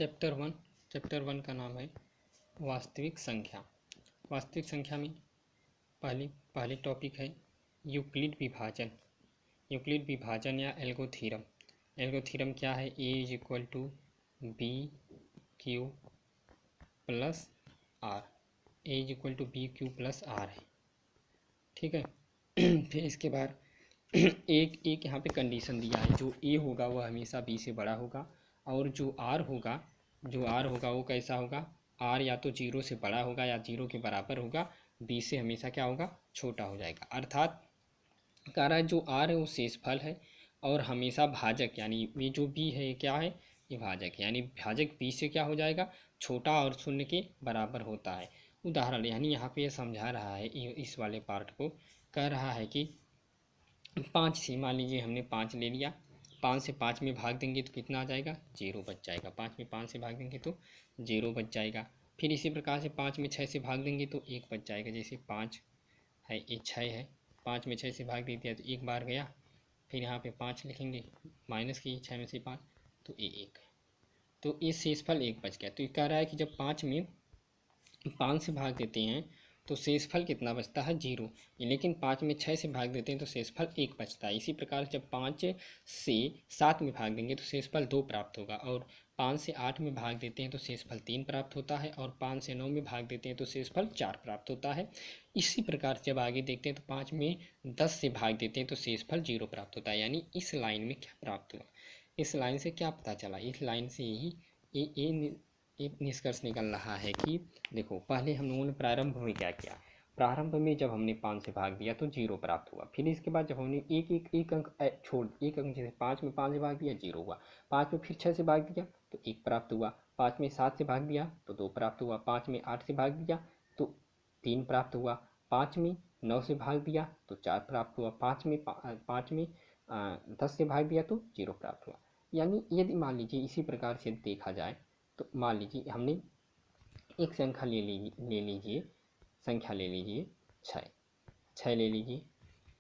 Chapter 1 का नाम है वास्तविक संख्या। वास्तविक संख्या में पहली टॉपिक है यूक्लिड विभाजन। यूक्लिड विभाजन या एल्गोथ्योरम। एल्गोथ्योरम क्या है? A is equal to B Q plus R. A is equal to B Q plus R है, ठीक है। फिर इसके बाद एक यहाँ पे कंडीशन दिया है, जो ए होगा वह हमेशा बी से बड़ा होगा, और जो आर होगा वो कैसा होगा? आर या तो 0 से बड़ा होगा या 0 के बराबर होगा, बी से हमेशा क्या होगा? छोटा हो जाएगा। अर्थात कह रहा है जो आर है वो शेषफल है और हमेशा भाजक, यानी ये जो बी है ये क्या है? ये भाजक है, यानी भाजक बी से क्या हो जाएगा? छोटा और शून्य के बराबर होता है। उदाहरण यानी यहाँ पे ये समझा रहा है, इस वाले पार्ट को कह रहा है कि 5 से, मान लीजिए हमने 5 ले लिया, 5 से 5 में भाग देंगे तो कितना आ जाएगा? 0 बच जाएगा। 5 में 5 से भाग देंगे तो 0 बच जाएगा। फिर इसी प्रकार से 5 में 6 से भाग देंगे तो 1 बच जाएगा। जैसे 5 है, ये 6 है, 5 में 6 से भाग दे दिया तो 1 बार गया। फिर यहाँ पे 5 लिखेंगे, माइनस की 6 में से 5 तो ये 1 है, तो ये शेषफल 1 बच गया। तो ये कह रहा है कि जब 5 में 5 से भाग देते हैं तो शेषफल कितना बचता है? 0। लेकिन 5 में 6 से भाग देते हैं तो शेषफल 1 बचता है। इसी प्रकार जब 5 से 7 में भाग देंगे तो शेषफल 2 प्राप्त होगा, और 5 से 8 में भाग देते हैं तो शेषफल 3 प्राप्त होता है, और 5 से 9 में भाग देते हैं तो शेषफल 4 प्राप्त होता है। इसी प्रकार जब आगे देखते हैं तो 5 में 10 से भाग देते हैं तो शेषफल 0 प्राप्त होता है। यानी इस लाइन में क्या प्राप्त हुआ? इस लाइन से क्या पता चला? इस लाइन से ही एक निष्कर्ष निकल रहा है कि देखो, पहले हम लोगों ने प्रारंभ में क्या किया? प्रारंभ में जब हमने 5 से भाग दिया तो 0 प्राप्त हुआ। फिर इसके बाद जब हमने एक अंक छोड़, एक अंक, जैसे 5 में 5 से भाग दिया 0 हुआ, 5 में फिर 6 से भाग दिया तो 1 प्राप्त हुआ, 5 में 7 से भाग दिया तो 2 प्राप्त हुआ, 5 में 8 से भाग दिया तो 3 प्राप्त हुआ, 5 में 9 से भाग दिया तो 4 प्राप्त हुआ, 5 में 10 से भाग दिया तो 0 प्राप्त हुआ। यानी यदि मान लीजिए इसी प्रकार से देखा जाए तो मान लीजिए हमने एक संख्या ले लीजिए, संख्या ले लीजिए 6 ले लीजिए,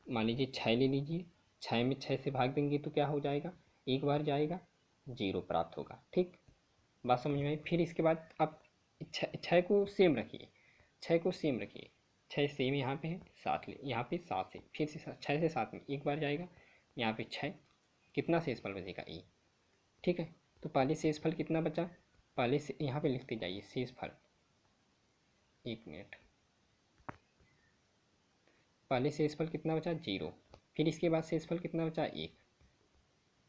मान लीजिए 6 ले लीजिए। 6 में 6 से भाग देंगे तो क्या हो जाएगा? 1 बार जाएगा, 0 प्राप्त होगा। ठीक, बात समझ में आई? फिर इसके बाद अब 6 को सेम रखिए, 6 को सेम रखिए, 6 सेम यहाँ पे है, 7 ले, यहाँ पे 7 से, फिर से 6 से 7 में 1 बार जाएगा, यहाँ पे 6, कितना शेषफल बचेगा? ए। ठीक है, तो पहले शेषफल कितना बचा? पहले से यहाँ पे लिखते जाइए शेषफल, 1 मिनट। पहले शेषफल कितना बचा? 0। फिर इसके बाद शेषफल कितना बचा? 1।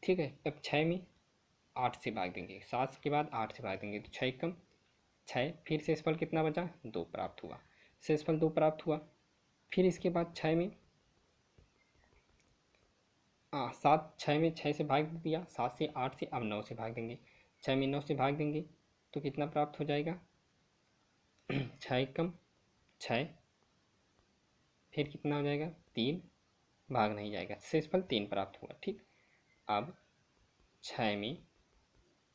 ठीक है, अब 6 में 8 से भाग देंगे, 7 के बाद 8 से भाग देंगे तो 6 कम 6, फिर शेषफल कितना बचा? 2 प्राप्त हुआ। शेषफल 2 प्राप्त हुआ। फिर इसके बाद 6 में 6 में 6 से भाग दिया, 7 से 8 से, अब 9 से भाग देंगे, 6 में 9 से भाग देंगे तो कितना प्राप्त हो जाएगा? 6 कम 6, फिर कितना हो जाएगा? 3, भाग नहीं जाएगा, शेषफल 3 प्राप्त हुआ। ठीक, अब 6 में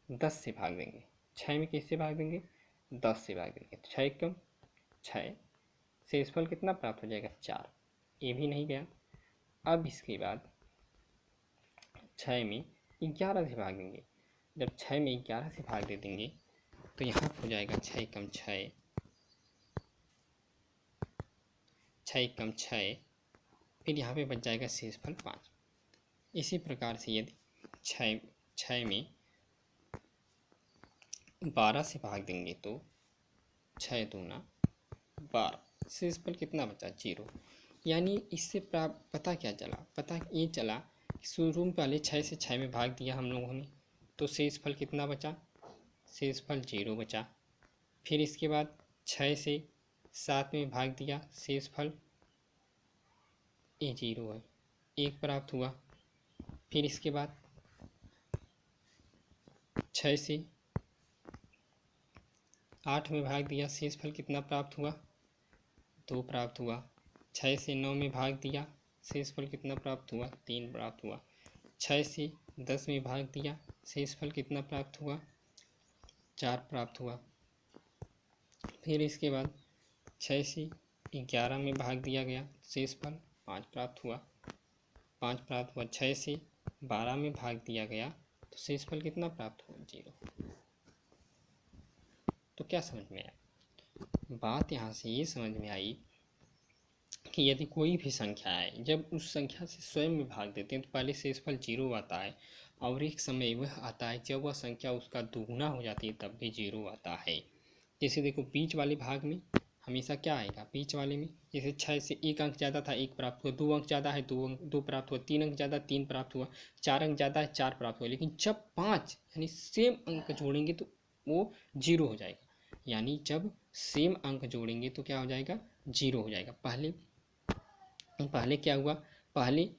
10 से भाग देंगे, 6 में किससे भाग देंगे? 10 से भाग देंगे तो 6 कम 6, शेषफल कितना प्राप्त हो जाएगा? 4। ये भी नहीं गया। अब इसके बाद 6 में 11 से भाग देंगे। जब 6 में 11 से भाग दे देंगे तो यहाँ हो जाएगा 6 कम 6, 6 कम 6, फिर यहाँ पे बच जाएगा शेषफल 5। इसी प्रकार से यदि 6 में 12 से भाग देंगे तो 6 दूना 12, शेषफल कितना बचा? 0। यानी इससे पता क्या चला? पता ये चला कि शुरू में पहले 6 से 6 में भाग दिया हम लोगों ने तो शेषफल कितना बचा? शेषफल 0 बचा। फिर इसके बाद 6 से 7 में भाग दिया, शेषफल ये 0 है, 1 प्राप्त हुआ। फिर इसके बाद 6 से 8 में भाग दिया, शेषफल कितना प्राप्त हुआ? 2 प्राप्त हुआ। 6 से 9 में भाग दिया, शेषफल कितना प्राप्त हुआ? 3 प्राप्त हुआ। 6 से 10 में भाग दिया, शेषफल कितना प्राप्त हुआ? 4 प्राप्त हुआ। फिर इसके बाद 6 से 11 में भाग दिया गया, शेषफल 5 प्राप्त हुआ, 5 प्राप्त हुआ। 6 से 12 में भाग दिया गया तो शेषफल कितना प्राप्त हुआ? 0। तो क्या समझ में आया? बात यहाँ से ये समझ में आई कि यदि कोई भी संख्या है, जब उस संख्या से स्वयं में भाग देते हैं तो पहले शेषफल 0 आता है, और एक समय वह आता है जब वह संख्या उसका दुगुना हो जाती है तब भी 0 आता है। जैसे देखो बीच वाले भाग में हमेशा क्या आएगा, बीच वाले में जैसे 6 से 1 अंक ज़्यादा था 1 प्राप्त हुआ, 2 अंक ज़्यादा है 2 प्राप्त हुआ, 3 अंक ज़्यादा 3 प्राप्त हुआ, 4 अंक ज़्यादा है 4 प्राप्त हुआ। लेकिन जब 5 यानी सेम अंक जोड़ेंगे तो वो 0 हो जाएगा। यानी जब सेम अंक जोड़ेंगे तो क्या हो जाएगा, 0 हो जाएगा। पहले क्या हुआ, पहले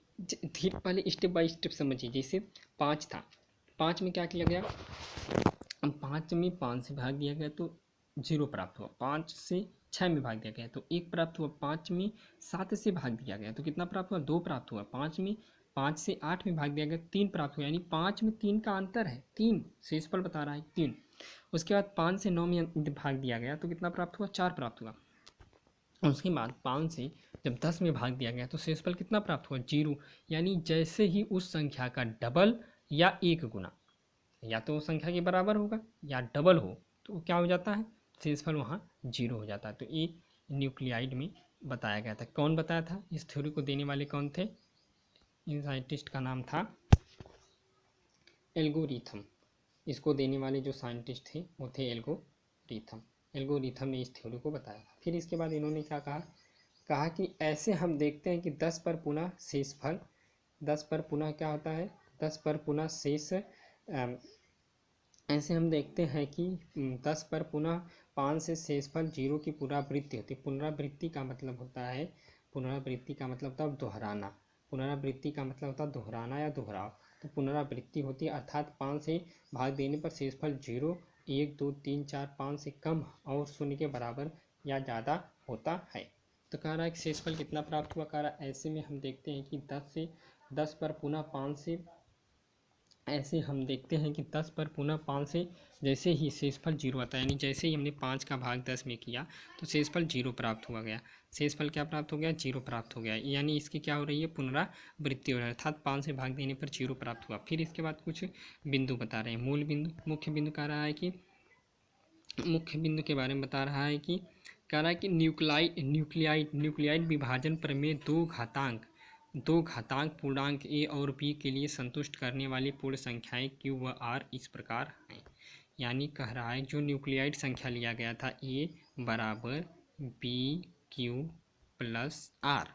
स्टेप बाय स्टेप समझिए। जैसे 5 था, 5 में क्या किया गया, अब 5 में 5 से भाग दिया गया तो 0 प्राप्त हुआ, 5 से 6 में भाग दिया गया तो 1 प्राप्त हुआ, 5 में 7 से भाग दिया गया तो कितना प्राप्त हुआ, 2 प्राप्त हुआ, 5 में 5 से 8 में भाग दिया गया 3 प्राप्त हुआ। यानी 5 में 3 का अंतर है, 3 शेषफल बता रहा है 3। उसके बाद 5 से 9 में भाग दिया गया तो कितना प्राप्त हुआ, 4 प्राप्त हुआ। उसके बाद 5 से जब 10 में भाग दिया गया तो शेषफल कितना प्राप्त हुआ, 0। यानी जैसे ही उस संख्या का डबल या 1 गुना, या तो संख्या के बराबर होगा या डबल हो तो क्या हो जाता है, शेषफल वहाँ 0 हो जाता है। तो ये न्यूक्लियाइड में बताया गया था। कौन बताया था, इस थ्योरी को देने वाले कौन थे, इन साइंटिस्ट का नाम था एल्गोरिथम। इसको देने वाले जो साइंटिस्ट थे वो थे एल्गोरिथम। एल्गोरिथम ने इस थ्योरी को बताया। फिर इसके बाद इन्होंने क्या कहा कि ऐसे हम देखते हैं कि 10 पर पुनः शेषफल, 10 पर पुनः क्या होता है, 10 पर पुनः शेष, ऐसे हम देखते हैं कि 10 पर पुनः 5 से शेषफल 0 की पुनरावृत्ति होती है। पुनरावृत्ति का मतलब होता है, पुनरावृत्ति का मतलब होता है दोहराना, पुनरावृत्ति का मतलब होता है दोहराना या दोहराव। तो पुनरावृत्ति होती है, अर्थात 5 से भाग देने पर शेषफल 0, 1, 2, 3, 4, 5 से कम और 0 के बराबर या ज़्यादा होता है। तो कह रहा है कि शेषफल कितना प्राप्त हुआ, कह रहा है ऐसे में हम देखते हैं कि 10 पर पुनः 5 से, ऐसे हम देखते हैं कि 10 पर पुनः 5 से जैसे ही शेषफल 0 आता है, यानी जैसे ही हमने 5 का भाग 10 में किया तो शेषफल 0 प्राप्त हुआ गया। शेषफल क्या प्राप्त हो गया, 0 प्राप्त हो गया। यानी इसकी क्या हो रही है, पुनरावृत्ति हो रहा है, अर्थात 5 से भाग देने पर 0 प्राप्त हुआ। फिर इसके बाद कुछ बिंदु बता रहे हैं, मूल बिंदु, मुख्य बिंदु कह रहा है कि, मुख्य बिंदु के बारे में बता रहा है कि, कह रहा है कि न्यूक्लियाइड विभाजन प्रमेय दो घातांक पूर्णांक ए और बी के लिए संतुष्ट करने वाली पूर्ण संख्याएं क्यू व आर इस प्रकार हैं। यानी कह रहा है जो न्यूक्लियाइड संख्या लिया गया था ए बराबर बी क्यू प्लस आर,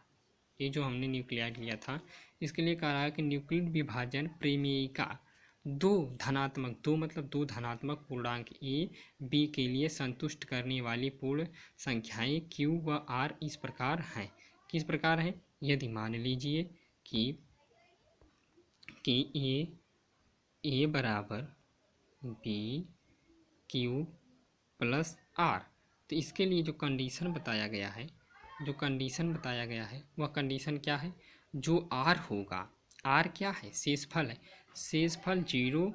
ये जो हमने न्यूक्लियाइड लिया था, इसके लिए कह रहा है कि न्यूक्लिड विभाजन प्रमेयिका दो धनात्मक पूर्णांक ए बी के लिए संतुष्ट करने वाली पूर्ण संख्याएं क्यू व आर इस प्रकार हैं। किस प्रकार है, यदि मान लीजिए कि ए बराबर बी क्यू प्लस आर, तो इसके लिए जो कंडीशन बताया गया है, वह कंडीशन क्या है, जो आर होगा, आर क्या है, शेषफल है, शेषफल 0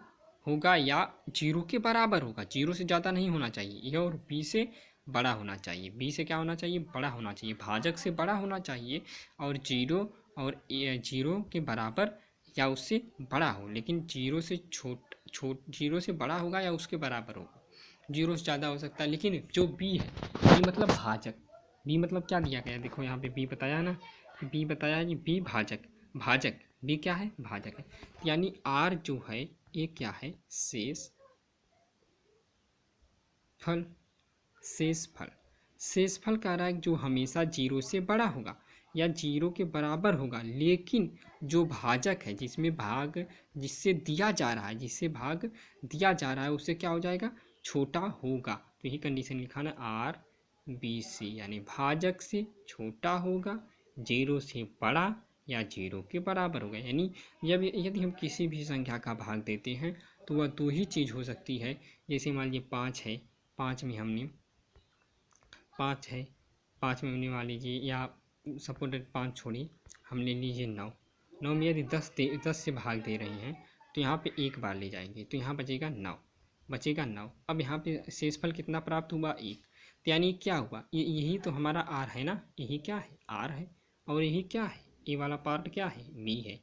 होगा या 0 के बराबर होगा, 0 से ज़्यादा नहीं होना चाहिए, यह और बी से बड़ा होना चाहिए, बी से क्या होना चाहिए, बड़ा होना चाहिए, भाजक से बड़ा होना चाहिए, और 0 के बराबर या उससे बड़ा हो, लेकिन 0 से 0 से बड़ा होगा या उसके बराबर होगा, 0 से ज़्यादा हो सकता है। लेकिन जो बी है, बी मतलब भाजक, बी मतलब क्या दिया गया है, देखो यहाँ पे बी बताया ना, बी बताया है कि बी भाजक, बी क्या है, भाजक है। यानी आर जो है ये क्या है, शेषफल कह रहा है जो हमेशा 0 से बड़ा होगा या 0 के बराबर होगा, लेकिन जो भाजक है, जिससे भाग दिया जा रहा है उससे क्या हो जाएगा, छोटा होगा। तो यही कंडीशन लिखा ना, आर बी से, यानी भाजक से छोटा होगा, 0 से बड़ा या 0 के बराबर होगा। यानी यदि हम किसी भी संख्या का भाग देते हैं तो वह दो ही चीज़ हो सकती है। जैसे मान लीजिए 5 है, 5 में हमने 5 में हमने मान लीजिए, या सपोज 5 छोड़िए, हम ले लीजिए 9 में यदि 10 से भाग दे रहे हैं तो यहाँ पे एक बार ले जाएंगे तो यहाँ बचेगा 9। अब यहाँ पे शेषफल कितना प्राप्त हुआ, 1। तो यानी क्या हुआ, यही तो हमारा आर है ना, यही क्या है, आर है, और यही क्या है, ए वाला पार्ट क्या है, बी है।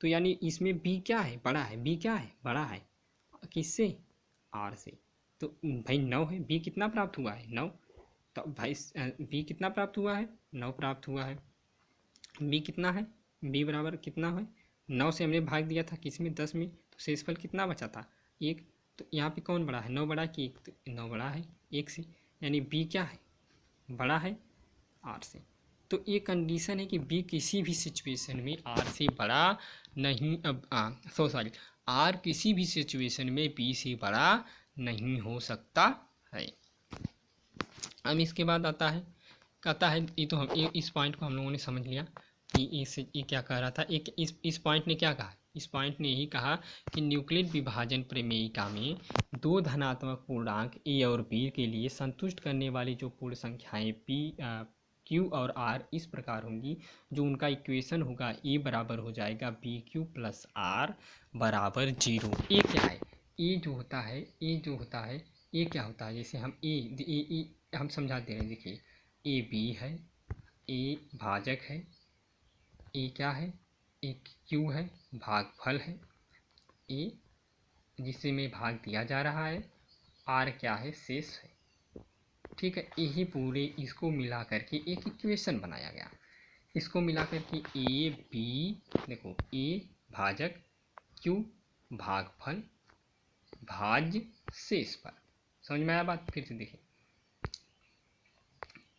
तो यानी इसमें बी क्या है, बड़ा है, बी क्या है, बड़ा है, किससे, आर से। तो भाई 9 है, बी कितना प्राप्त हुआ है 9, तो भाई बी कितना प्राप्त हुआ है 9 प्राप्त हुआ है। बी कितना है, बी बराबर कितना है 9 से हमने भाग दिया था किस में 10 में, तो शेषफल कितना बचा था 1। तो यहाँ पे कौन बड़ा है 9 बड़ा कि 1, तो 9 बड़ा है 1 से, यानी बी क्या है बड़ा है आर से। तो ये कंडीशन है कि बी किसी भी सिचुएशन में आर से बड़ा नहीं, सॉरी, आर किसी भी सिचुएशन में बी से बड़ा नहीं हो सकता है। अब इसके बाद आता है ये तो हम इस पॉइंट को हम लोगों ने समझ लिया कि ये क्या कह रहा था। एक इस पॉइंट ने क्या कहा, इस पॉइंट ने यही कहा कि न्यूक्लियर विभाजन प्रमेयिका में दो धनात्मक पूर्णांक ए और बी के लिए संतुष्ट करने वाली जो पूर्ण संख्याएं पी क्यू और आर इस प्रकार होंगी, जो उनका इक्वेशन होगा ए बराबर हो जाएगा बी क्यू प्लस आर बराबर 0। ए क्या है, ए जो होता है ए क्या होता है, जैसे हम ए हम समझा दे रहे हैं। देखिए ए बी है, ए भाजक है, ए क्या है ए क्यू है, भागफल है, ए जिसे में भाग दिया जा रहा है, आर क्या है शेष है। ठीक है, यही पूरे इसको मिला करके एक इक्वेशन बनाया गया। इसको मिला करके ए बी, देखो ए भाजक, क्यू भागफल, भाज्य शेषफल। समझ में आया बात, फिर से देखिए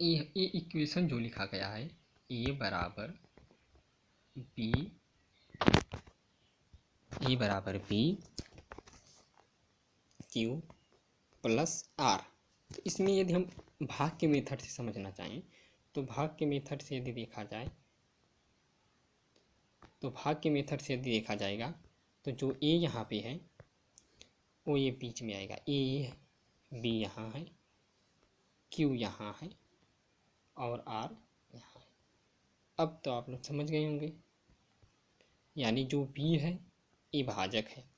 ये इक्वेशन जो लिखा गया है ए बराबर बी क्यू प्लस आर। तो इसमें यदि हम भाग के मेथड से समझना चाहें तो भाग के मेथड से यदि देखा जाए देखा जाएगा तो जो ए यहाँ पे है वो ये बीच में आएगा, ए बी यहाँ है, क्यू यहाँ है और आर यहाँ है। अब तो आप लोग समझ गए होंगे, यानी जो बी है ये भाजक है,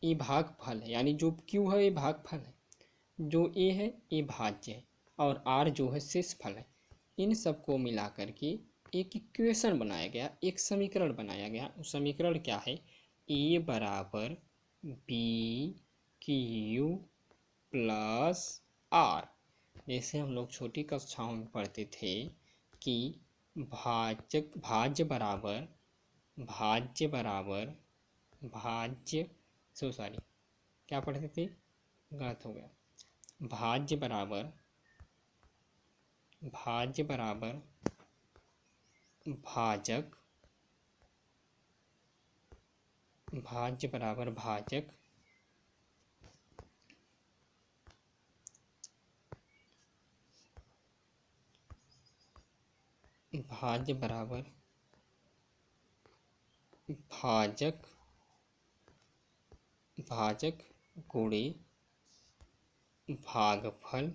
ये भागफल है, यानी जो क्यू है ये भागफल है, जो ए है ये भाज्य है और आर जो है शेषफल है। इन सबको मिला करके एक इक्वेशन बनाया गया, एक समीकरण बनाया गया। उस समीकरण क्या है, ए बराबर बी क्यू प्लस आर। जैसे हम लोग छोटी कक्षाओं में पढ़ते थे कि भाज्य क्या पढ़ते थे, गलत हो गया, भाज्य बराबर भाजक, भाज्य बराबर भाजक, भाज्य बराबर भाजक गुणे भागफल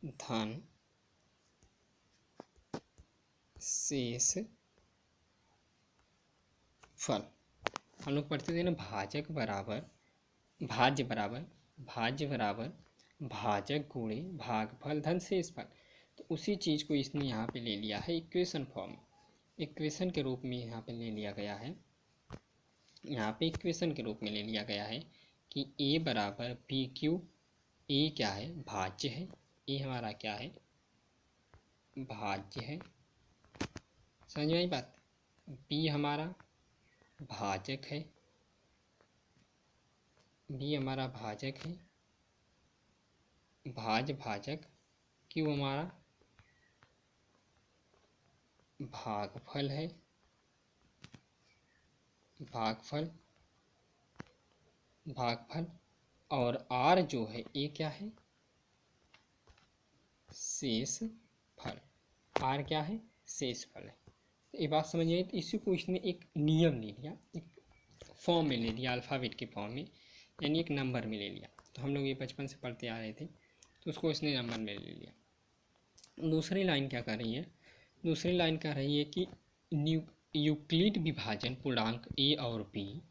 धन शेष फल। हम लोग पढ़ते थे ना, भाज्य बराबर भाजक गुणे भागफल धन शेषफल। तो उसी चीज़ को इसने यहाँ पे ले लिया है इक्वेशन फॉर्म, इक्वेशन के रूप में यहाँ पे ले लिया गया है। यहाँ पे इक्वेशन के रूप में ले लिया गया है कि ए बराबर पी क्यू, ए क्या है भाज्य है, ए हमारा क्या है भाज्य है, समझ में आई बात। बी हमारा भाजक है, बी हमारा भाजक है, भाजक, क्यू हमारा भागफल है, भागफल और आर जो है ये क्या है शेष फल, आर क्या है शेष फल है। तो ये बात समझ आई। तो इसी को इसने एक नियम ले लिया, एक फॉर्म में ले लिया, अल्फ़ाबेट के फॉर्म में, यानी एक नंबर में ले लिया। तो हम लोग ये बचपन से पढ़ते आ रहे थे, तो उसको इसने नंबर में ले लिया। दूसरी लाइन क्या कर रही है, दूसरी लाइन कह रही है कि यूक्लिड विभाजन पूर्णांक ए और बी,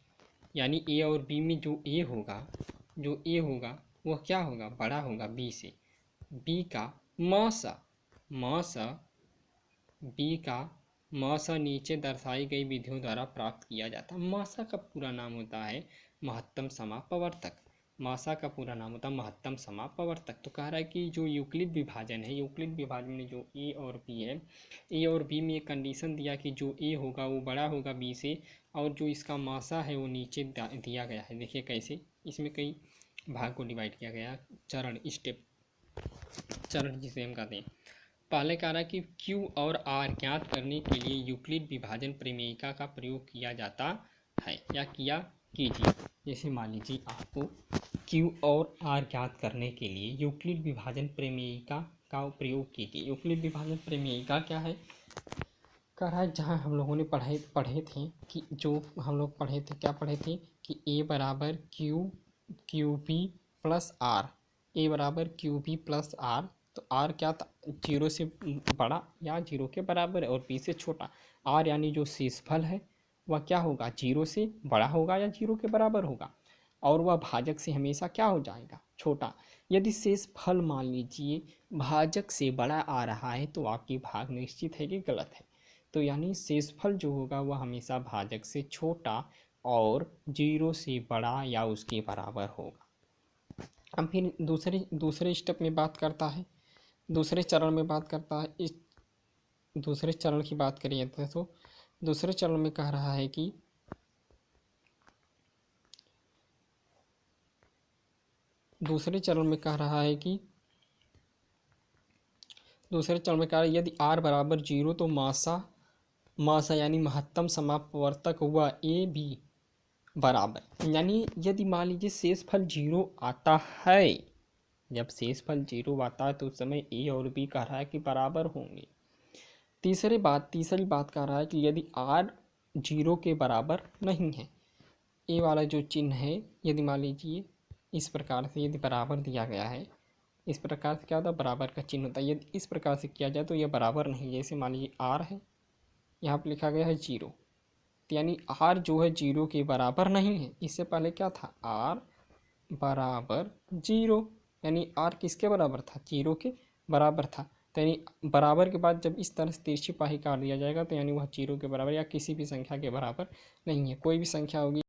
यानी ए और बी में जो ए होगा वह क्या होगा बड़ा होगा बी से, बी का मौसा बी का मासा नीचे दर्शाई गई विधियों द्वारा प्राप्त किया जाता है। मासा का पूरा नाम होता है महत्तम समापवर्तक। मासा का पूरा नाम होता है महत्तम समापवर्तक। तो कह रहा है कि जो यूक्लिड विभाजन है, यूक्लिड विभाजन में जो ए और बी है, ए और बी में एक कंडीशन दिया कि जो ए होगा वो बड़ा होगा बी से, और जो इसका मासा है वो नीचे दिया गया है। देखिए कैसे, इसमें कई भाग को डिवाइड किया गया, चरण, स्टेप, चरण जिसे हम कहते हैं। पहले कह रहा है कि Q और R ज्ञात करने के लिए यूक्लिड विभाजन प्रमेयिका का प्रयोग किया जाता है या किया कीजिए। जैसे मान लीजिए आपको Q और R ज्ञात करने के लिए यूक्लिड विभाजन प्रमेयिका का प्रयोग कीजिए। यूक्लिड विभाजन प्रमेयिका क्या है? कह रहा है जहाँ हम लोगों ने पढ़े थे कि जो हम लोग पढ़े थे, क्या पढ़े थे कि A बराबर क्यू बी प्लस आर, ए बराबर क्यू बी प्लस आर। तो आर क्या था? जीरो से बड़ा या जीरो के बराबर है, और बी से छोटा। आर यानी जो शेषफल है वह क्या होगा? जीरो से बड़ा होगा या जीरो के बराबर होगा, और वह भाजक से हमेशा क्या हो जाएगा? छोटा। यदि शेषफल मान लीजिए भाजक से बड़ा आ रहा है तो आपकी भाग निश्चित है कि गलत है। तो यानी शेषफल जो होगा वह हमेशा भाजक से छोटा और जीरो से बड़ा या उसके बराबर होगा। अब फिर दूसरे स्टेप में बात करता है, दूसरे चरण में बात करता है। इस दूसरे चरण की बात करिए तो दूसरे चरण में कह रहा है कि दूसरे चरण में कह रहा है कि दूसरे चरण में कह रहा है यदि आर बराबर जीरो तो मासा यानी महत्तम समापवर्तक हुआ ए बी बराबर, यानी यदि मान लीजिए शेषफल जीरो आता है, जब शेषफल जीरो आता है तो उस समय ए और बी कह रहा है कि बराबर होंगे। तीसरी बात कह रहा है कि यदि आर जीरो के बराबर नहीं है, ए वाला जो चिन्ह है यदि मान लीजिए इस प्रकार से यदि बराबर दिया गया है, इस प्रकार से क्या होता है? बराबर का चिन्ह होता है। यदि इस प्रकार से किया जाए तो यह बराबर नहीं। जैसे मान लीजिए आर है, यहाँ पर लिखा गया है जीरो, तो यानी आर जो है जीरो के बराबर नहीं है। इससे पहले क्या था? आर बराबर जीरो, यानी आर किसके बराबर था? जीरो के बराबर था। तो यानी बराबर के बाद जब इस तरह से तिरछी पाही काट दिया जाएगा तो यानी वह जीरो के बराबर या किसी भी संख्या के बराबर नहीं है। कोई भी संख्या होगी